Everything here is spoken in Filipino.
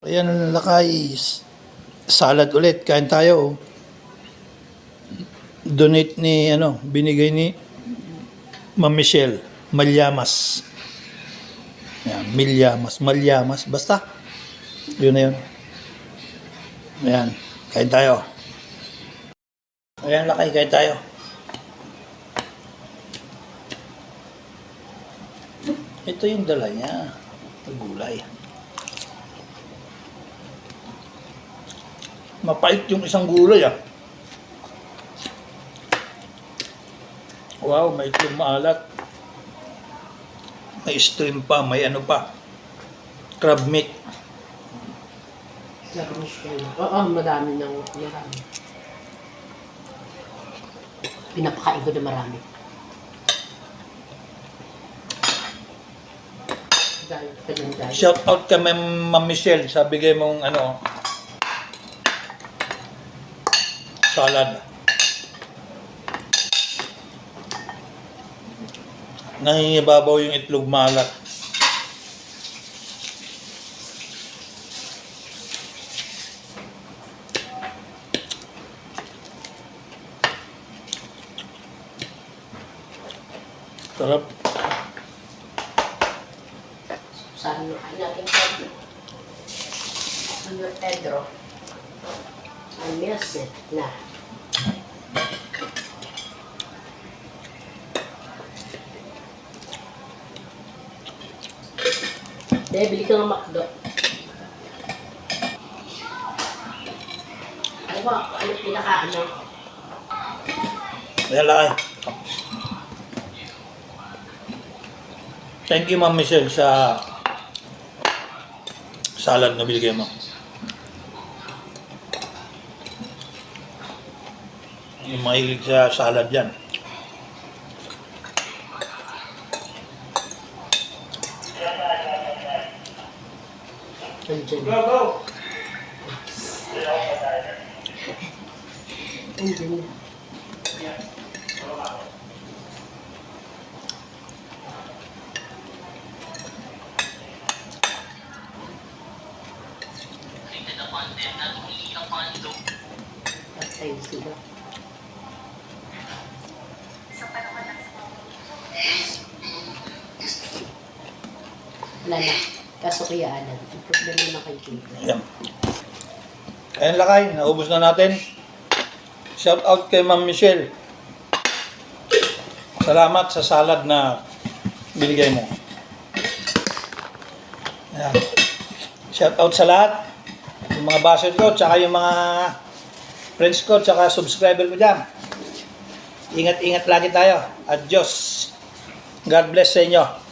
Ayan ang lakay. Salad ulit. Kain tayo. Donate ni, binigay ni Ma'am Michelle. Malyamas. Ayan, Malyamas. Basta. Yun na yun. Ayan. Kain tayo. Ayan lakay. Kain tayo. Ito yung dala niya. Gulay. Mapait yung isang gulay ah. Wow, may itlog maalat. May stream pa, may ano pa. Crab meat. Oo, marami. Pinapakain ko na marami. Shout out ka Ma'am Michelle sa bigay mong salad. Nangingibabaw yung itlog maalat. Sarap. Sabi mo, kain natin Pedro. Ang milse na. Bili ka ng McDo. Ano ba? Ano pinaka-ano? Ayan lakay. Thank you Ma'am Michelle sa salad na binigay mo. Yung mahilig sa salad yan. Andiyan. Go! Andiyan. Patay sila. Wala na. Kaso kaya Alan, ang problema na kay Kiko. Ayan. Ayan lakay, naubos na natin. Shout out kay Ma'am Michelle. Salamat sa salad na binigay mo. Ayan. Shout out sa lahat. Yung mga basher ko, tsaka yung mga friends ko, tsaka subscriber ko dyan. Ingat-ingat lagi tayo. Adios. God bless sa inyo.